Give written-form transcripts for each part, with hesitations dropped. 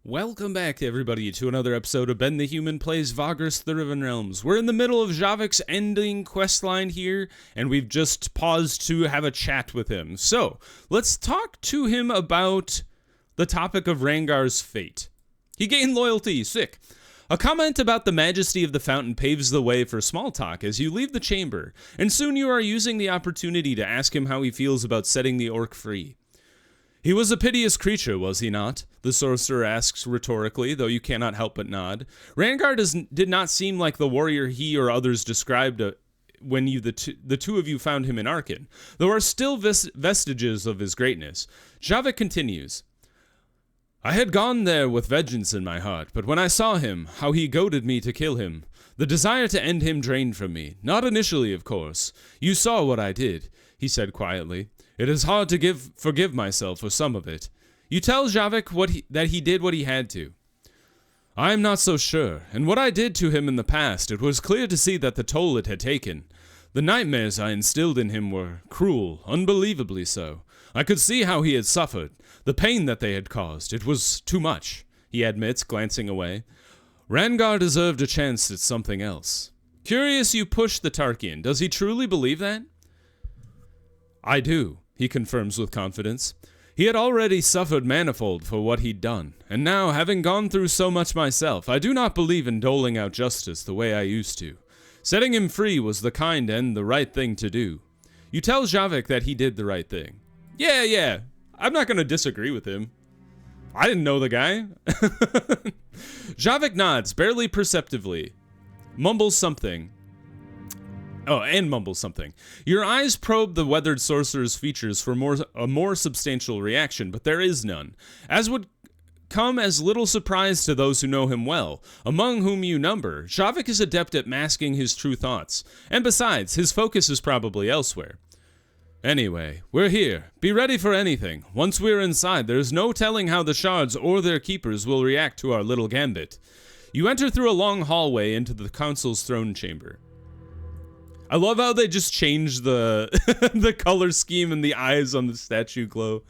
Welcome back, everybody, to another episode of Ben the Human Plays Vagrus the Riven Realms. We're in the middle of Javik's ending questline here, and we've just paused to have a chat with him. So, let's talk to him about the topic of Rangar's fate. He gained loyalty, sick. A comment about the majesty of the fountain paves the way for small talk as you leave the chamber, and soon you are using the opportunity to ask him how he feels about setting the orc free. He was a piteous creature, was he not? The sorcerer asks rhetorically, though you cannot help but nod. Rangar did not seem like the warrior he or others described when the two of you found him in Arcane. There are still vestiges of his greatness. Javik continues. I had gone there with vengeance in my heart, but when I saw him, how he goaded me to kill him, the desire to end him drained from me. Not initially, of course. You saw what I did, he said quietly. It is hard to forgive myself for some of it. You tell Javik that he did what he had to. I am not so sure, and what I did to him in the past, it was clear to see that the toll it had taken. The nightmares I instilled in him were cruel, unbelievably so. I could see how he had suffered, the pain that they had caused. It was too much, he admits, glancing away. Rangar deserved a chance at something else. Curious you pushed the Tarkian. Does he truly believe that? I do, he confirms with confidence. He had already suffered manifold for what he'd done, and now, having gone through so much myself, I do not believe in doling out justice the way I used to. Setting him free was the kind and the right thing to do. You tell Javik that he did the right thing. Yeah, I'm not going to disagree with him. I didn't know the guy. Javik nods, barely perceptively. Mumbles something. Your eyes probe the weathered sorcerer's features for a more substantial reaction, but there is none. As would come as little surprise to those who know him well, among whom you number, Javik is adept at masking his true thoughts, and besides, his focus is probably elsewhere. Anyway, we're here. Be ready for anything. Once we're inside, there's no telling how the shards or their keepers will react to our little gambit. You enter through a long hallway into the council's throne chamber. I love how they just changed the the color scheme and the eyes on the statue glow.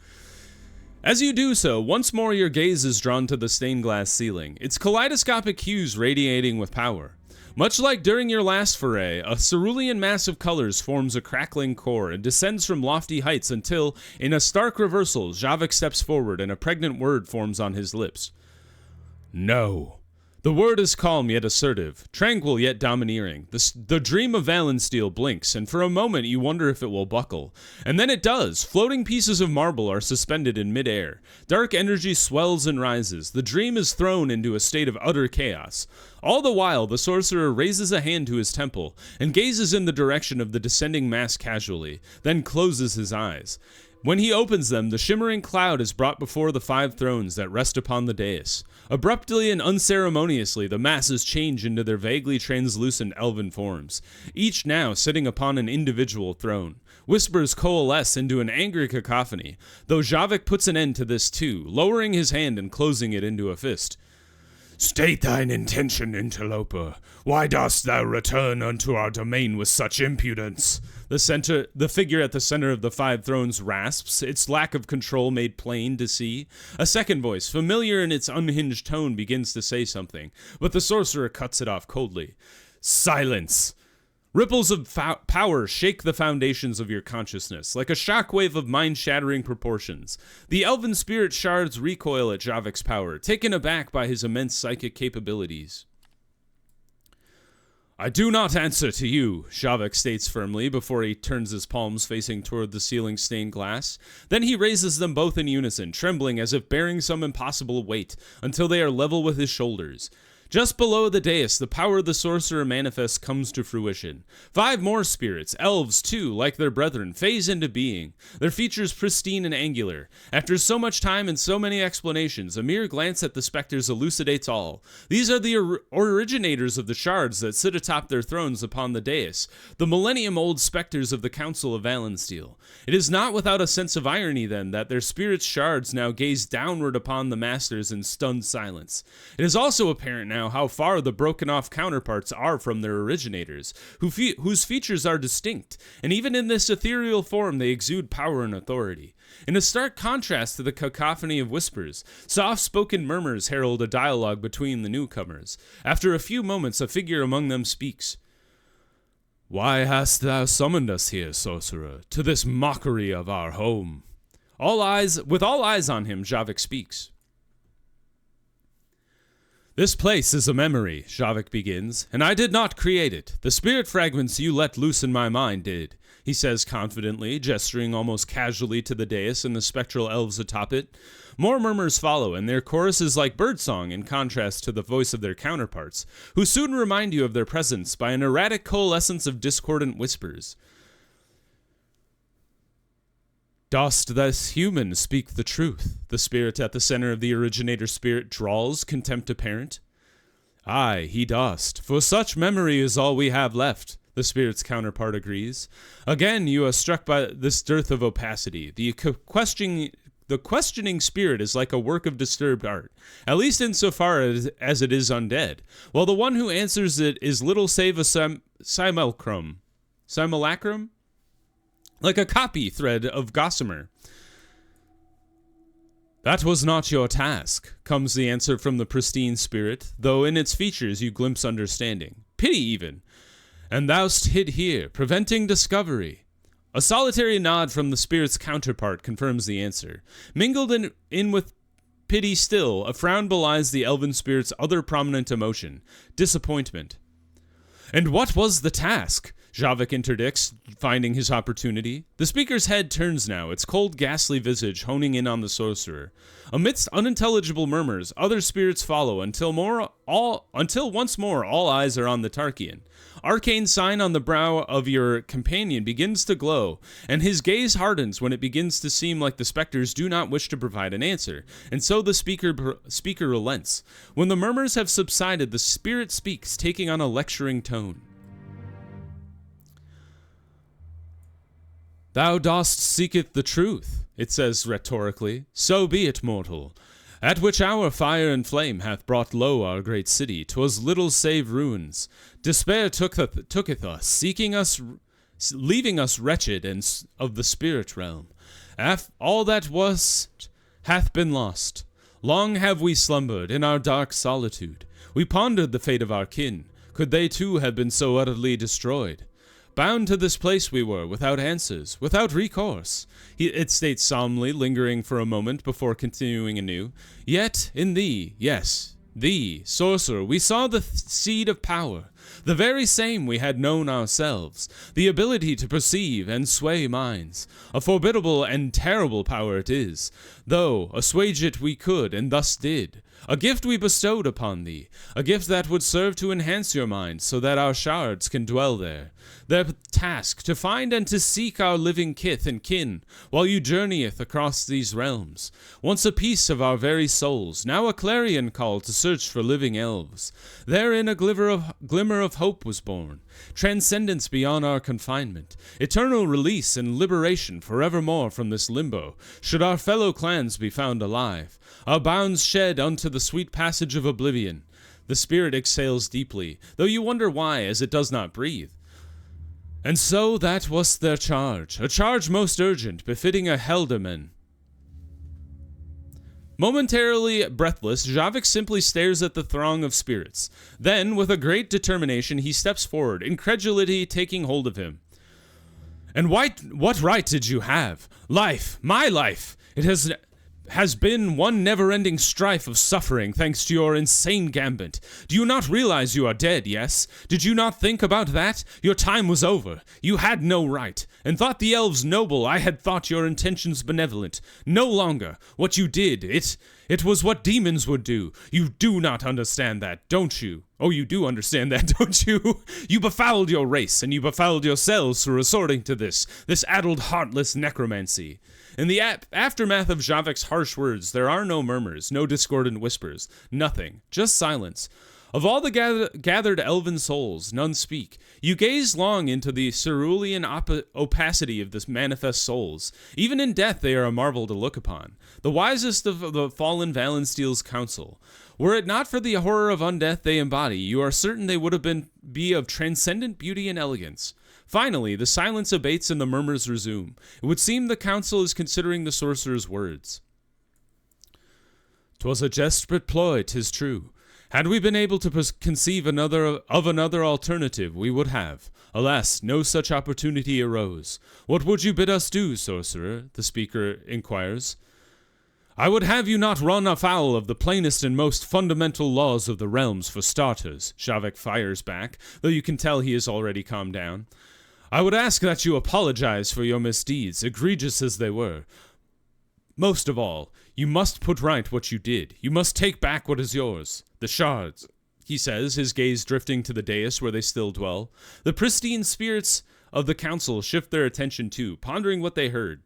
As you do so, once more your gaze is drawn to the stained glass ceiling, its kaleidoscopic hues radiating with power. Much like during your last foray, a cerulean mass of colors forms a crackling core and descends from lofty heights until, in a stark reversal, Javik steps forward and a pregnant word forms on his lips. No. The word is calm yet assertive, tranquil yet domineering. The dream of Valensteel blinks, and for a moment you wonder if it will buckle. And then it does. Floating pieces of marble are suspended in midair. Dark energy swells and rises. The dream is thrown into a state of utter chaos. All the while, the sorcerer raises a hand to his temple and gazes in the direction of the descending mass casually, then closes his eyes. When he opens them, the shimmering cloud is brought before the 5 thrones that rest upon the dais. Abruptly and unceremoniously, the masses change into their vaguely translucent elven forms, each now sitting upon an individual throne. Whispers coalesce into an angry cacophony, though Javik puts an end to this too, lowering his hand and closing it into a fist. State thine intention, interloper. Why dost thou return unto our domain with such impudence? The figure at the center of the 5 thrones rasps, its lack of control made plain to see. A second voice, familiar in its unhinged tone, begins to say something, but the sorcerer cuts it off coldly. Silence! Ripples of power shake the foundations of your consciousness, like a shockwave of mind-shattering proportions. The elven spirit shards recoil at Javik's power, taken aback by his immense psychic capabilities. I do not answer to you, Javik states firmly before he turns his palms facing toward the ceiling stained glass. Then he raises them both in unison, trembling as if bearing some impossible weight, until they are level with his shoulders. Just below the dais, the power the sorcerer manifests comes to fruition. 5 more spirits, elves too, like their brethren, phase into being, their features pristine and angular. After so much time and so many explanations, a mere glance at the specters elucidates all. These are the originators of the shards that sit atop their thrones upon the dais, the millennium-old specters of the Council of Valensteel. It is not without a sense of irony, then, that their spirits' shards now gaze downward upon the masters in stunned silence. It is also apparent now now how far the broken-off counterparts are from their originators, whose features are distinct, and even in this ethereal form they exude power and authority. In a stark contrast to the cacophony of whispers, soft-spoken murmurs herald a dialogue between the newcomers. After a few moments, a figure among them speaks. "Why hast thou summoned us here, sorcerer, to this mockery of our home?" With all eyes on him, Javik speaks. "This place is a memory," Javik begins, "and I did not create it. The spirit fragments you let loose in my mind did," he says confidently, gesturing almost casually to the dais and the spectral elves atop it. More murmurs follow, and their chorus is like birdsong in contrast to the voice of their counterparts, who soon remind you of their presence by an erratic coalescence of discordant whispers. "Dost thus human speak the truth?" the spirit at the center of the originator spirit drawls, contempt apparent. "Aye, he dost, for such memory is all we have left," the spirit's counterpart agrees. "Again, you are struck by this dearth of opacity. The questioning spirit is like a work of disturbed art, at least insofar as it is undead, while the one who answers it is little save a simulacrum? Like a copy thread of gossamer." "That was not your task," comes the answer from the pristine spirit, though in its features you glimpse understanding. Pity even. "And thou'st hid here, preventing discovery." A solitary nod from the spirit's counterpart confirms the answer. Mingled in with pity still, a frown belies the elven spirit's other prominent emotion, disappointment. "And what was the task?" Javik interdicts, finding his opportunity. The speaker's head turns now, its cold, ghastly visage honing in on the sorcerer. Amidst unintelligible murmurs, other spirits follow until once more all eyes are on the Tarkian. Arcane sign on the brow of your companion begins to glow, and his gaze hardens when it begins to seem like the specters do not wish to provide an answer, and so the speaker relents. When the murmurs have subsided, the spirit speaks, taking on a lecturing tone. "Thou dost seeketh the truth," it says rhetorically. "So be it, mortal. At which hour fire and flame hath brought low our great city, 'twas little save ruins. Despair tooketh us, leaving us wretched and of the spirit realm. All that was hath been lost. Long have we slumbered in our dark solitude. We pondered the fate of our kin. Could they too have been so utterly destroyed? Bound to this place we were, without answers, without recourse," it states solemnly, lingering for a moment before continuing anew. "Yet in thee, yes, thee, sorcerer, we saw the seed of power, the very same we had known ourselves, the ability to perceive and sway minds. A formidable and terrible power it is, though assuage it we could, and thus did. A gift we bestowed upon thee, a gift that would serve to enhance your mind so that our shards can dwell there. Their task, to find and to seek our living kith and kin, while you journeyeth across these realms. Once a piece of our very souls, now a clarion call to search for living elves. Therein a glimmer of hope was born, transcendence beyond our confinement, eternal release and liberation forevermore from this limbo, should our fellow clans be found alive. Our bounds shed unto the sweet passage of oblivion." The spirit exhales deeply, though you wonder why, as it does not breathe. "And so that was their charge, a charge most urgent, befitting a Helderman." Momentarily breathless, Javik simply stares at the throng of spirits. Then, with a great determination, he steps forward, incredulity taking hold of him. "And what right did you have? Life, my life, it has been one never-ending strife of suffering thanks to your insane gambit. Do you not realize you are dead, yes? Did you not think about that? Your time was over. You had no right. And thought the elves noble, I had thought your intentions benevolent. No longer. What you did, it was what demons would do. You do not understand that, don't you? Oh, you do understand that, don't you? You befouled your race, and you befouled yourselves for resorting to this addled, heartless necromancy." In the aftermath of Javik's harsh words, there are no murmurs, no discordant whispers, nothing, just silence. Of all the gathered elven souls, none speak. You gaze long into the cerulean opacity of this manifest souls. Even in death they are a marvel to look upon. The wisest of the fallen Valensteel's council. Were it not for the horror of undeath they embody, you are certain they would have be of transcendent beauty and elegance. Finally, the silence abates and the murmurs resume. It would seem the council is considering the sorcerer's words. "'Twas a desperate ploy, 'tis true. Had we been able to conceive another alternative, we would have. Alas, no such opportunity arose. What would you bid us do, sorcerer?" the speaker inquires. "I would have you not run afoul of the plainest and most fundamental laws of the realms, for starters," Javik fires back, though you can tell he is already calmed down. "I would ask that you apologize for your misdeeds, egregious as they were. Most of all, you must put right what you did. You must take back what is yours. The shards," he says, his gaze drifting to the dais where they still dwell. The pristine spirits of the council shift their attention too, pondering what they heard.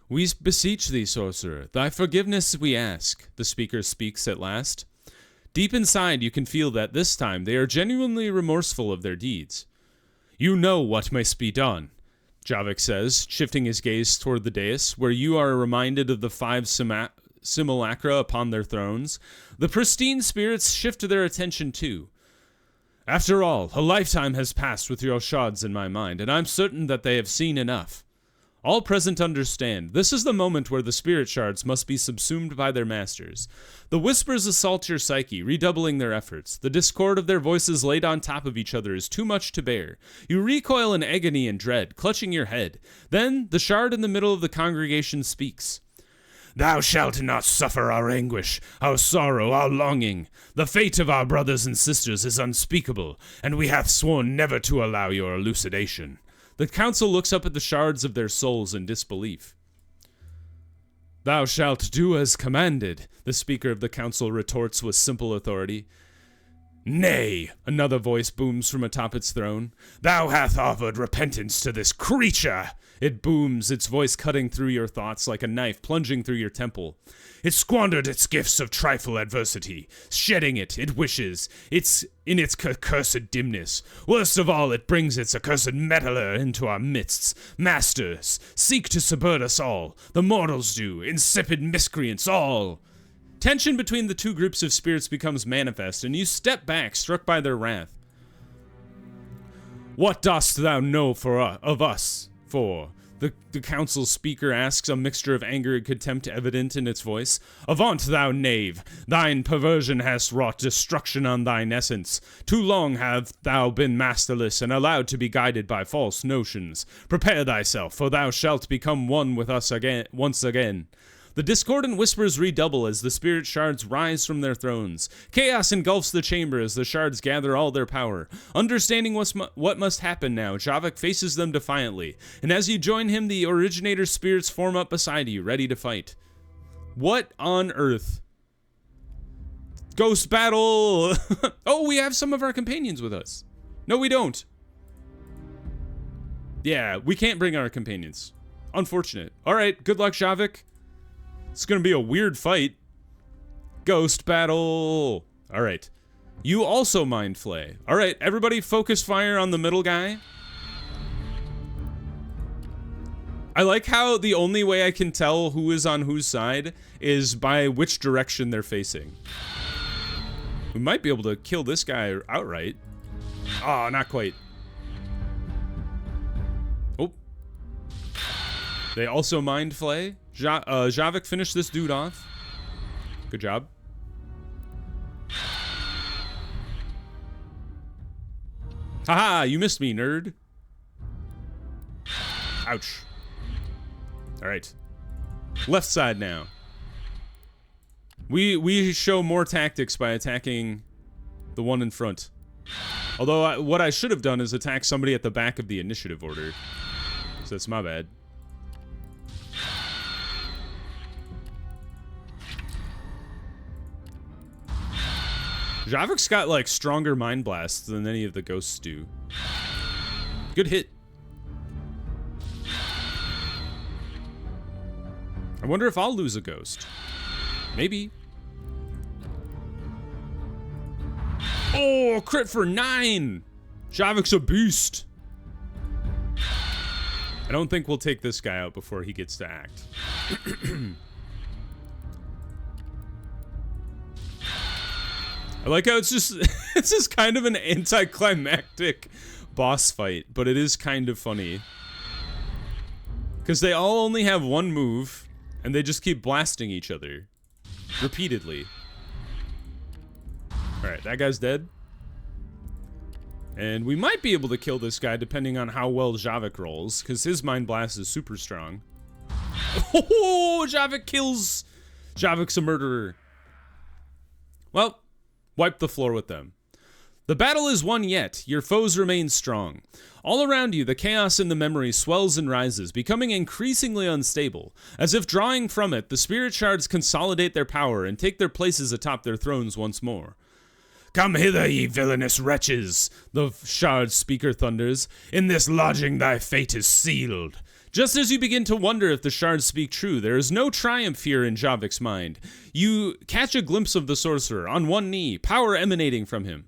"We beseech thee, sorcerer, thy forgiveness we ask," the speaker speaks at last. Deep inside you can feel that this time they are genuinely remorseful of their deeds. "You know what must be done," Javik says, shifting his gaze toward the dais, where you are reminded of the 5 simulacra upon their thrones. The pristine spirits shift their attention too. "After all, a lifetime has passed with your shards in my mind, and I'm certain that they have seen enough. All present understand. This is the moment where the spirit shards must be subsumed by their masters. The whispers assault your psyche, redoubling their efforts. The discord of their voices laid on top of each other is too much to bear. You recoil in agony and dread, clutching your head. Then the shard in the middle of the congregation speaks. "Thou shalt not suffer our anguish, our sorrow, our longing. The fate of our brothers and sisters is unspeakable, and we hath sworn never to allow your elucidation." The council looks up at the shards of their souls in disbelief. "Thou shalt do as commanded," the speaker of the council retorts with simple authority. "Nay," another voice booms from atop its throne. "Thou hast offered repentance to this creature." It booms, its voice cutting through your thoughts like a knife plunging through your temple. "It squandered its gifts of trifle adversity, shedding it wishes, in its accursed dimness. Worst of all, it brings its accursed meddler into our midst. Masters, seek to subvert us all. The mortals do, insipid miscreants all." Tension between the two groups of spirits becomes manifest, and you step back, struck by their wrath. "What dost thou know of us? For," the council speaker asks, a mixture of anger and contempt evident in its voice. "Avaunt, thou knave! Thine perversion has wrought destruction on thine essence. Too long have thou been masterless and allowed to be guided by false notions. Prepare thyself, for thou shalt become one with us once again." The discordant whispers redouble as the spirit shards rise from their thrones. Chaos engulfs the chamber as the shards gather all their power. Understanding what must happen now, Javik faces them defiantly, and as you join him, the originator spirits form up beside you, ready to fight. What on earth? Ghost battle! Oh, we have some of our companions with us. No, we don't. Yeah, we can't bring our companions. Unfortunate. Alright, good luck, Javik. It's gonna be a weird fight. Ghost battle. Alright. You also mind flay. Alright, everybody focus fire on the middle guy. I like how the only way I can tell who is on whose side is by which direction they're facing. We might be able to kill this guy outright. Oh, not quite. Oh. They also mind flay. Javik, finish this dude off. Good job. Haha, you missed me, nerd. Ouch. Alright. Left side now. We show more tactics by attacking the one in front. Although, what I should have done is attack somebody at the back of the initiative order. So that's my bad. Javik's got, like, stronger mind blasts than any of the ghosts do. Good hit. I wonder if I'll lose a ghost. Maybe. Oh, crit for 9! Javik's a beast. I don't think we'll take this guy out before he gets to act. I like how it's just kind of an anticlimactic boss fight, but it is kind of funny. Because they all only have one move, and they just keep blasting each other. Repeatedly. Alright, that guy's dead. And we might be able to kill this guy depending on how well Javik rolls, because his Mind Blast is super strong. Oh, Javik kills! Javik's a murderer. Well, wipe the floor with them. The battle is won yet, your foes remain strong. All around you, the chaos in the memory swells and rises, becoming increasingly unstable. As if drawing from it, the spirit shards consolidate their power and take their places atop their thrones once more. Come hither, ye villainous wretches, the shard speaker thunders. In this lodging thy fate is sealed. Just as you begin to wonder if the shards speak true, there is no triumph here in Javik's mind. You catch a glimpse of the sorcerer, on one knee, power emanating from him.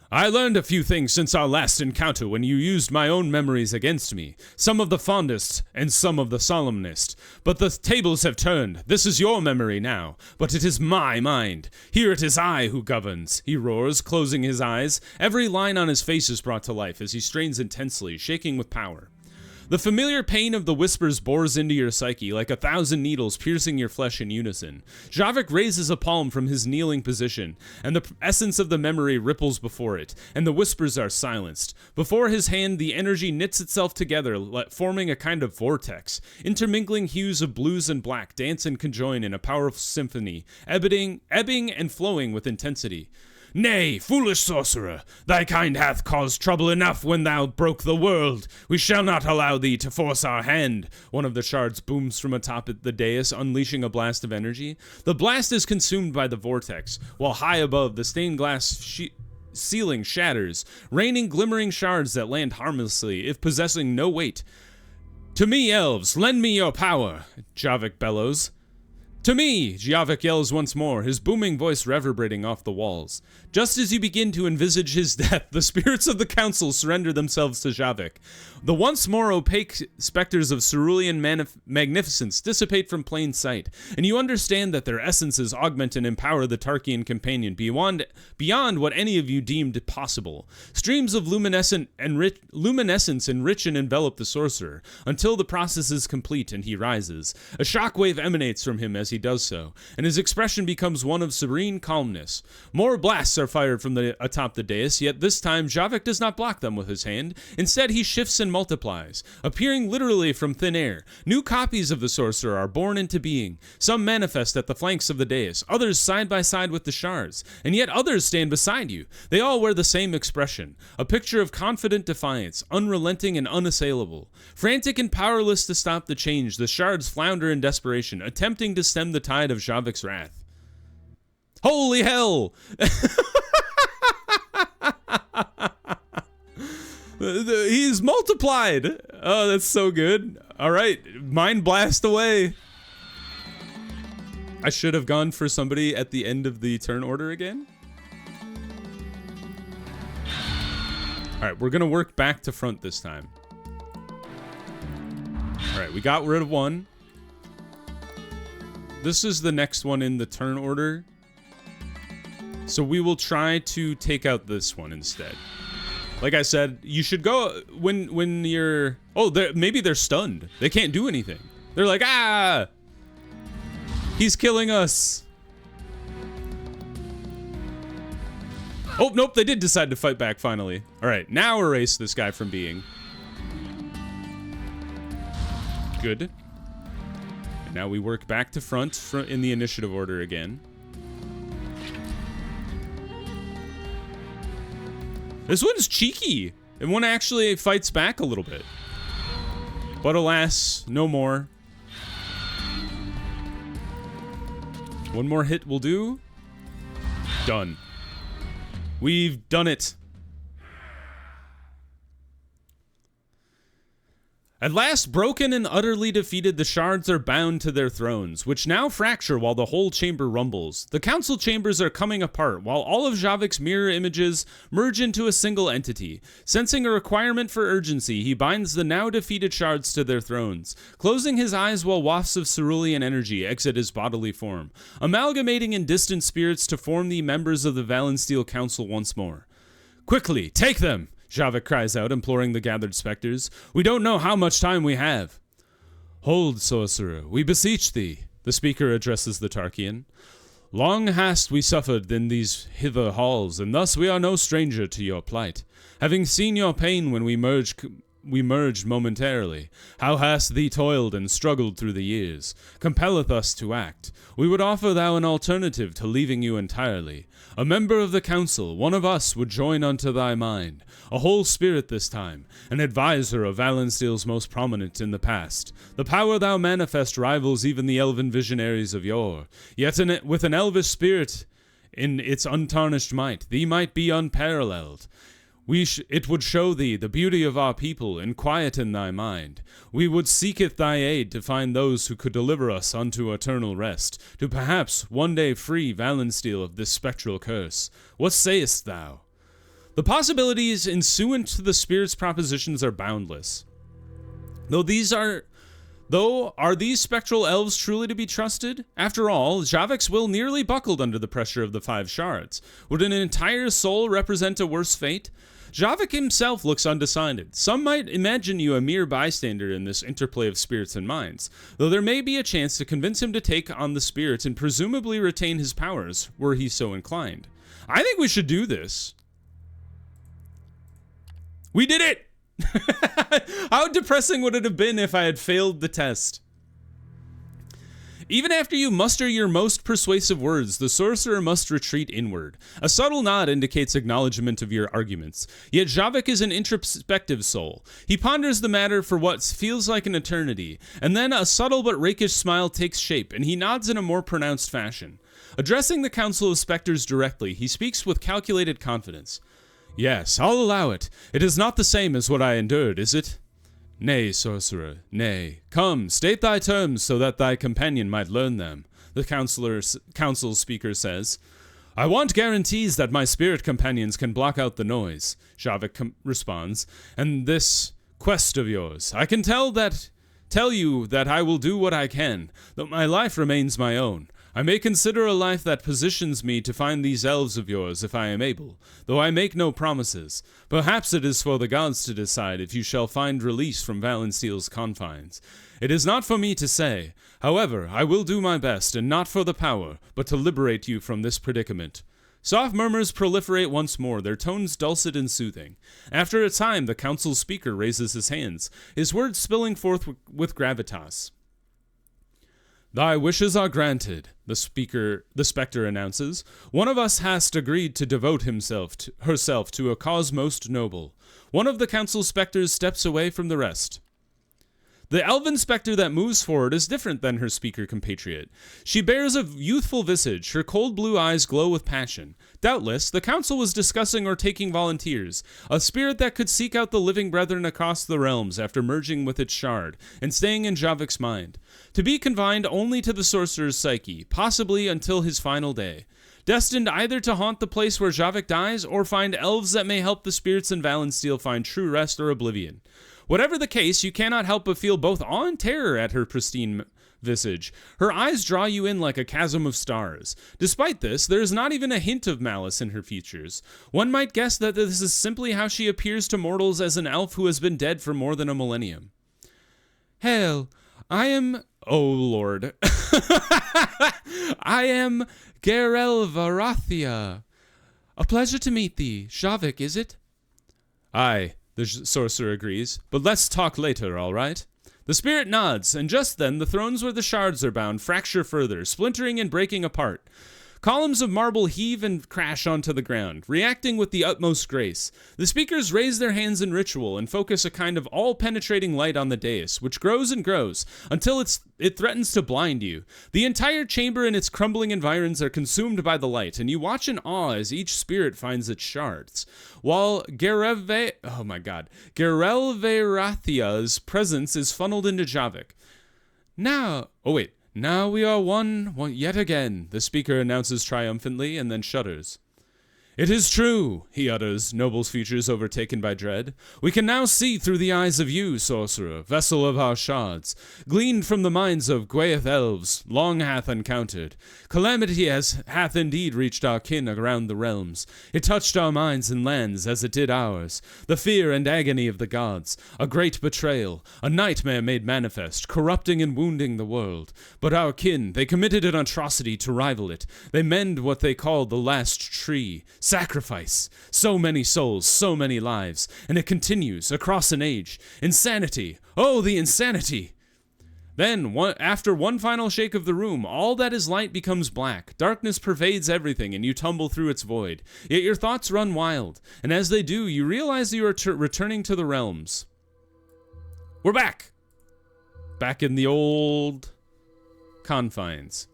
I learned a few things since our last encounter when you used my own memories against me, some of the fondest and some of the solemnest. But the tables have turned. This is your memory now, but it is my mind. Here it is I who governs, he roars, closing his eyes. Every line on his face is brought to life as he strains intensely, shaking with power. The familiar pain of the whispers bores into your psyche like 1,000 needles piercing your flesh in unison. Javik raises a palm from his kneeling position, and the essence of the memory ripples before it, and the whispers are silenced. Before his hand, the energy knits itself together, forming a kind of vortex. Intermingling hues of blues and black dance and conjoin in a powerful symphony, ebbing and flowing with intensity. Nay, foolish sorcerer, thy kind hath caused trouble enough when thou broke the world. We shall not allow thee to force our hand. One of the shards booms from atop the dais, unleashing a blast of energy. The blast is consumed by the vortex, while high above, the stained glass ceiling shatters, raining glimmering shards that land harmlessly, if possessing no weight. To me, elves, lend me your power, Javik bellows. To me, Javik yells once more, his booming voice reverberating off the walls. Just as you begin to envisage his death, the spirits of the council surrender themselves to Javik. The once more opaque specters of cerulean magnificence dissipate from plain sight, and you understand that their essences augment and empower the Tarkian companion beyond what any of you deemed possible. Streams of luminescence enrich and envelop the sorcerer, until the process is complete and he rises. A shockwave emanates from him as he does so, and his expression becomes one of serene calmness. More blasts are fired from atop the dais, yet this time Javik does not block them with his hand. Instead, he shifts and multiplies, appearing literally from thin air. New copies of the sorcerer are born into being. Some manifest at the flanks of the dais, others side by side with the shards, and yet others stand beside you. They all wear the same expression, a picture of confident defiance, unrelenting and unassailable. Frantic and powerless to stop the change, the shards flounder in desperation, attempting to stem the tide of Javik's wrath. Holy hell! He's multiplied! Oh, that's so good. Alright, Mind Blast away. I should have gone for somebody at the end of the turn order again. Alright, we're gonna work back to front this time. Alright, we got rid of one. This is the next one in the turn order. So we will try to take out this one instead. Like I said, you should go when you're... Oh, maybe they're stunned. They can't do anything. They're like, ah! He's killing us. Oh, nope, they did decide to fight back finally. All right, now erase this guy from being. Good. And now we work back to front in the initiative order again. This one's cheeky, and one actually fights back a little bit. But alas, no more. One more hit will do. Done. We've done it. At last, broken and utterly defeated, the shards are bound to their thrones, which now fracture while the whole chamber rumbles. The council chambers are coming apart, while all of Javik's mirror images merge into a single entity. Sensing a requirement for urgency, he binds the now defeated shards to their thrones, closing his eyes while wafts of cerulean energy exit his bodily form, amalgamating in distant spirits to form the members of the Valensteel Council once more. "Quickly, take them!" Javik cries out, imploring the gathered specters. "We don't know how much time we have." "Hold, sorcerer, we beseech thee," the speaker addresses the Tarkian. "Long hast we suffered in these hither halls, and thus we are no stranger to your plight. Having seen your pain when we merged momentarily, how hast thee toiled and struggled through the years, compelleth us to act. We would offer thou an alternative to leaving you entirely. A member of the council, one of us, would join unto thy mind, a whole spirit this time, an advisor of Valensteel's most prominent in the past. The power thou manifest rivals even the elven visionaries of yore, yet with an elvish spirit in its untarnished might, thee might be unparalleled. It would show thee the beauty of our people and quieten thy mind. We would seeketh thy aid to find those who could deliver us unto eternal rest, to perhaps one day free Valensteel of this spectral curse. What sayest thou?" The possibilities ensuant to the spirit's propositions are boundless. Are these spectral elves truly to be trusted? After all, Javik's will nearly buckled under the pressure of the 5 shards. Would an entire soul represent a worse fate? Javik himself looks undecided. Some might imagine you a mere bystander in this interplay of spirits and minds, though there may be a chance to convince him to take on the spirits and presumably retain his powers, were he so inclined. I think we should do this. We did it! How depressing would it have been if I had failed the test? Even after you muster your most persuasive words, the sorcerer must retreat inward. A subtle nod indicates acknowledgement of your arguments. Yet Javik is an introspective soul. He ponders the matter for what feels like an eternity, and then a subtle but rakish smile takes shape, and he nods in a more pronounced fashion. Addressing the Council of Spectres directly, he speaks with calculated confidence. "Yes, I'll allow it. It is not the same as what I endured, is it?" "Nay, sorcerer, nay. Come, state thy terms so that thy companion might learn them," the council speaker says. "I want guarantees that my spirit companions can block out the noise," Javik responds, "and this quest of yours. I can tell you that I will do what I can, though my life remains my own. I may consider a life that positions me to find these elves of yours if I am able, though I make no promises. Perhaps it is for the gods to decide if you shall find release from Valensteel's confines. It is not for me to say. However, I will do my best, and not for the power, but to liberate you from this predicament." Soft murmurs proliferate once more, their tones dulcet and soothing. After a time, the council's speaker raises his hands, his words spilling forth with gravitas. "Thy wishes are granted," the spectre announces. "One of us hast agreed to devote herself to a cause most noble." One of the council specters steps away from the rest. The elven spectre that moves forward is different than her speaker compatriot. She bears a youthful visage, her cold blue eyes glow with passion. Doubtless, the council was discussing or taking volunteers, a spirit that could seek out the living brethren across the realms after merging with its shard, and staying in Javik's mind. To be confined only to the sorcerer's psyche, possibly until his final day. Destined either to haunt the place where Javik dies, or find elves that may help the spirits in Valensteel find true rest or oblivion. Whatever the case, you cannot help but feel both awe and terror at her pristine visage. Her eyes draw you in like a chasm of stars. Despite this, there is not even a hint of malice in her features. One might guess that this is simply how she appears to mortals as an elf who has been dead for more than a millennium. "Hail, I am... Oh, Lord. I am Garel Varathia. A pleasure to meet thee. Javik, is it?" "Aye," the sorcerer agrees, "but let's talk later, all right?" The spirit nods, and just then the thrones where the shards are bound fracture further, splintering and breaking apart. Columns of marble heave and crash onto the ground, reacting with the utmost grace. The speakers raise their hands in ritual and focus a kind of all-penetrating light on the dais, which grows and grows until it threatens to blind you. The entire chamber and its crumbling environs are consumed by the light, and you watch in awe as each spirit finds its shards. While Gerelverathia's presence is funneled into Javik. Now we are one yet again, the speaker announces triumphantly and then shudders. It is true, he utters, Noble's features overtaken by dread. We can now see through the eyes of you, sorcerer, vessel of our shards, gleaned from the minds of Gwaith elves, long hath encountered. Calamity hath indeed reached our kin around the realms. It touched our minds and lands as it did ours. The fear and agony of the gods, a great betrayal, a nightmare made manifest, corrupting and wounding the world. But our kin, they committed an atrocity to rival it. They mend what they called the last tree. Sacrifice. So many souls, so many lives. And it continues across an age. Insanity. Oh, the insanity. Then, after one final shake of the room, all that is light becomes black. Darkness pervades everything, and you tumble through its void. Yet your thoughts run wild. And as they do, you realize you are returning to the realms. We're back. Back in the old confines.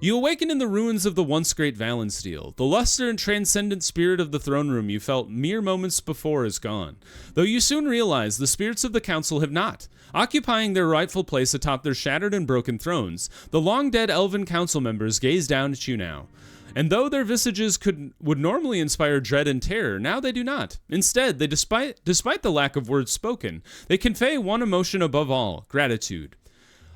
You awaken in the ruins of the once great Valensteel. The luster and transcendent spirit of the throne room you felt mere moments before is gone, though you soon realize the spirits of the council have not. Occupying their rightful place atop their shattered and broken thrones, the long-dead elven council members gaze down at you now. And though their visages would normally inspire dread and terror, now they do not. Instead, they despite the lack of words spoken, they convey one emotion above all, gratitude.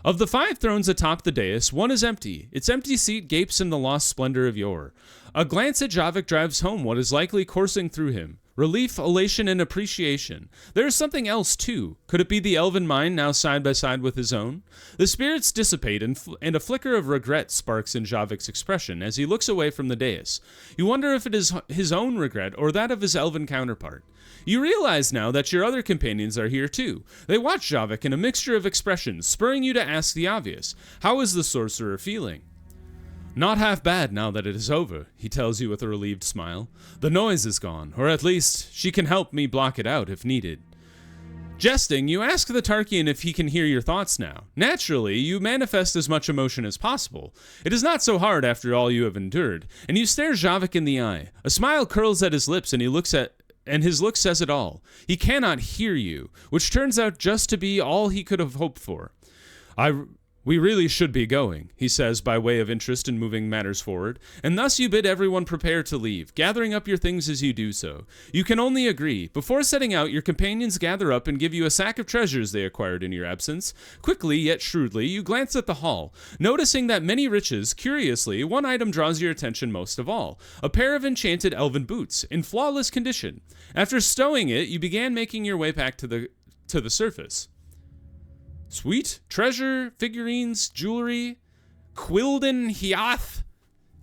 Of the 5 thrones atop the dais, one is empty. Its empty seat gapes in the lost splendor of yore. A glance at Javik drives home what is likely coursing through him. Relief, elation, and appreciation. There is something else, too. Could it be the elven mind now side by side with his own? The spirits dissipate, and a flicker of regret sparks in Javik's expression as he looks away from the dais. You wonder if it is his own regret or that of his elven counterpart. You realize now that your other companions are here too. They watch Javik in a mixture of expressions, spurring you to ask the obvious. How is the sorcerer feeling? Not half bad now that it is over, he tells you with a relieved smile. The noise is gone, or at least she can help me block it out if needed. Jesting, you ask the Tarkian if he can hear your thoughts now. Naturally, you manifest as much emotion as possible. It is not so hard after all you have endured, and you stare Javik in the eye. A smile curls at his lips, and his look says it all. He cannot hear you, which turns out just to be all he could have hoped for. We really should be going, he says by way of interest in moving matters forward, and thus you bid everyone prepare to leave, gathering up your things as you do so. You can only agree. Before setting out, your companions gather up and give you a sack of treasures they acquired in your absence. Quickly, yet shrewdly, you glance at the hall, noticing that many riches, curiously, one item draws your attention most of all, a pair of enchanted elven boots, in flawless condition. After stowing it, you began making your way back to the surface. Sweet. Treasure, figurines, jewelry, Quilden Hiath,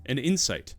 and insight.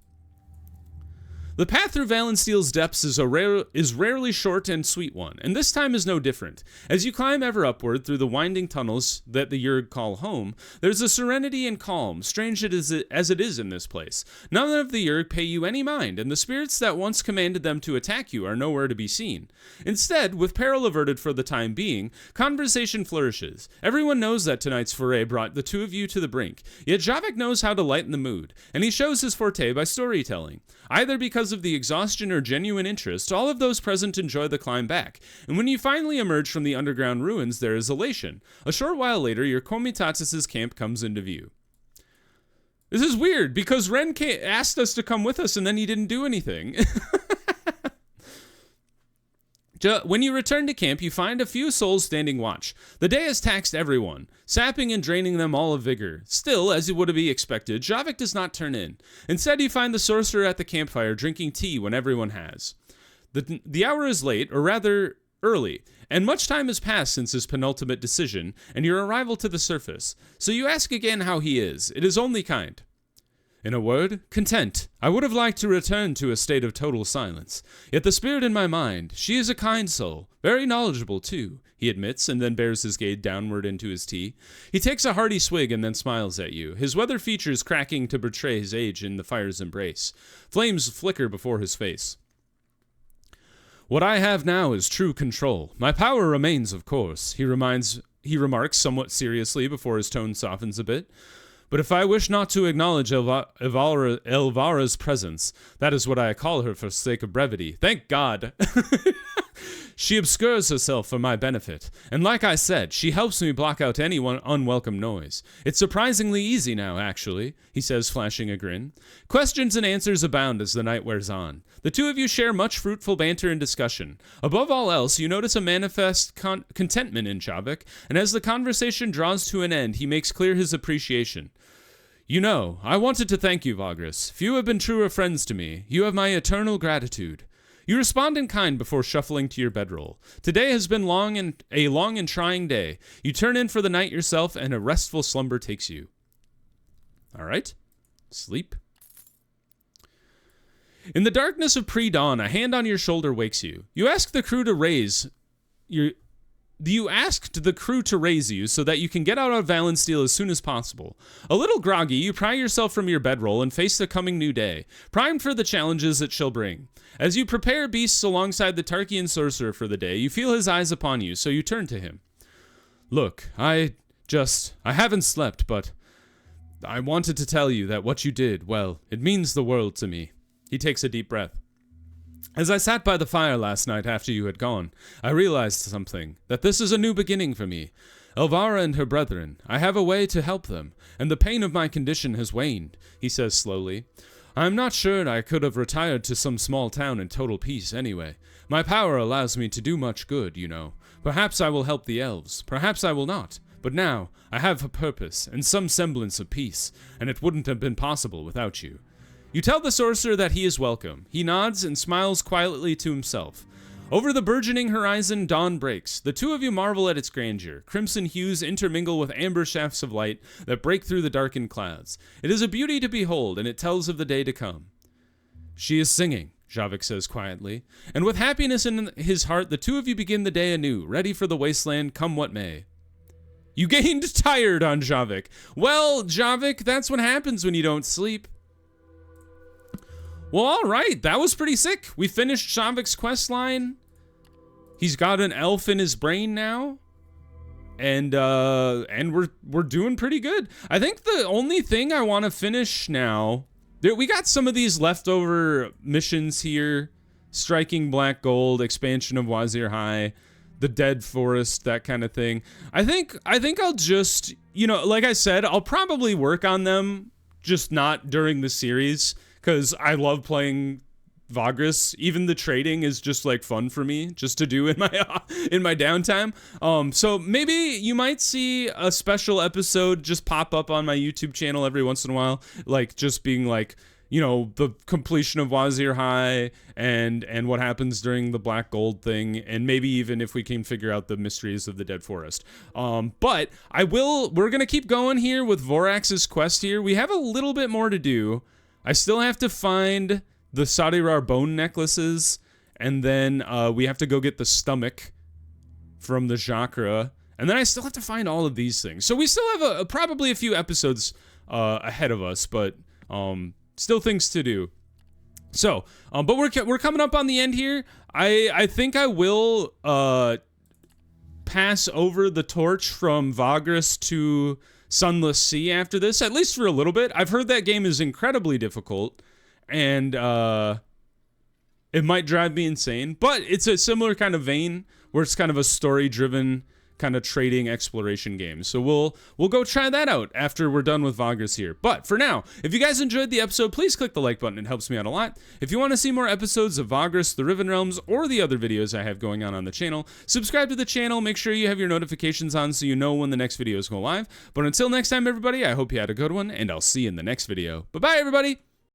The path through Valensteel's depths is rarely short and sweet one, and this time is no different. As you climb ever upward through the winding tunnels that the Yurg call home, there's a serenity and calm, strange as it is in this place. None of the Yurg pay you any mind, and the spirits that once commanded them to attack you are nowhere to be seen. Instead, with peril averted for the time being, conversation flourishes. Everyone knows that tonight's foray brought the two of you to the brink, yet Javik knows how to lighten the mood, and he shows his forte by storytelling. Either because of the exhaustion or genuine interest, all of those present enjoy the climb back, and when you finally emerge from the underground ruins, there is elation. A short while later, your comitatus's camp comes into view. This is weird, because Ren asked us to come with us, and then he didn't do anything. When you return to camp, you find a few souls standing watch. The day has taxed everyone, sapping and draining them all of vigor. Still, as it would be expected, Javik does not turn in. Instead, you find the sorcerer at the campfire drinking tea when everyone has. The hour is late, or rather, early, and much time has passed since his penultimate decision and your arrival to the surface. So you ask again how he is. It is only kind. In a word, content. I would have liked to return to a state of total silence. Yet the spirit in my mind, she is a kind soul, very knowledgeable too, he admits, and then bears his gaze downward into his tea. He takes a hearty swig and then smiles at you, his weather features cracking to betray his age in the fire's embrace. Flames flicker before his face. What I have now is true control. My power remains, of course, he remarks somewhat seriously before his tone softens a bit. But if I wish not to acknowledge Elvara's presence, that is what I call her for sake of brevity. Thank God. She obscures herself for my benefit, and like I said, she helps me block out any unwelcome noise. It's surprisingly easy now, actually, he says, flashing a grin. Questions and answers abound as the night wears on. The two of you share much fruitful banter and discussion. Above all else, you notice a manifest contentment in Javik, and as the conversation draws to an end, he makes clear his appreciation. You know, I wanted to thank you, Vagrus. Few have been truer friends to me. You have my eternal gratitude. You respond in kind before shuffling to your bedroll. Today has been a long and trying day. You turn in for the night yourself, and a restful slumber takes you. All right. Sleep. In the darkness of pre-dawn, a hand on your shoulder wakes you. You asked the crew to raise you so that you can get out of Valensteel as soon as possible. A little groggy, you pry yourself from your bedroll and face the coming new day, primed for the challenges it shall bring. As you prepare beasts alongside the Tarkian sorcerer for the day, you feel his eyes upon you, so you turn to him. Look, I haven't slept, but I wanted to tell you that what you did, well, it means the world to me. He takes a deep breath. As I sat by the fire last night after you had gone, I realized something, that this is a new beginning for me. Elvara and her brethren, I have a way to help them, and the pain of my condition has waned, he says slowly. I am not sure I could have retired to some small town in total peace anyway. My power allows me to do much good, you know. Perhaps I will help the elves, perhaps I will not. But now, I have a purpose, and some semblance of peace, and it wouldn't have been possible without you. You tell the sorcerer that he is welcome. He nods and smiles quietly to himself. Over the burgeoning horizon, dawn breaks. The two of you marvel at its grandeur. Crimson hues intermingle with amber shafts of light that break through the darkened clouds. It is a beauty to behold, and it tells of the day to come. She is singing, Javik says quietly. And with happiness in his heart, the two of you begin the day anew, ready for the wasteland, come what may. You gained tired on Javik. Well, Javik, that's what happens when you don't sleep. Well, all right, that was pretty sick. We finished Javik's questline. He's got an elf in his brain now, and we're doing pretty good. I think the only thing I want to finish now, we got some of these leftover missions here: striking Black Gold, expansion of Wazir High, the Dead Forest, that kind of thing. I think I'll just, like I said, I'll probably work on them, just not during the series. Because I love playing Vagrus. Even the trading is just like fun for me, just to do in my downtime. So maybe you might see a special episode just pop up on my YouTube channel every once in a while, like just being like, the completion of Wazir High and what happens during the Black Gold thing, and maybe even if we can figure out the mysteries of the Dead Forest. But we're gonna keep going here with Vorax's quest here. We have a little bit more to do. I still have to find the Sadirar bone necklaces, and then we have to go get the stomach from the Chakra, and then I still have to find all of these things. So we still have probably a few episodes ahead of us, but still things to do. So, but we're coming up on the end here. I think I will pass over the torch from Vagrus to Sunless Sea after this, at least for a little bit. I've heard that game is incredibly difficult, and it might drive me insane, but it's a similar kind of vein where it's kind of a story-driven kind of trading exploration game. So we'll go try that out after we're done with Vagrus here. But for now, if you guys enjoyed the episode, please click the like button. It helps me out a lot. If you want to see more episodes of Vagrus, the Riven Realms, or the other videos I have going on the channel, subscribe to the channel. Make sure you have your notifications on so you know when the next videos go live. But until next time, everybody, I hope you had a good one, and I'll see you in the next video. Bye-bye, everybody!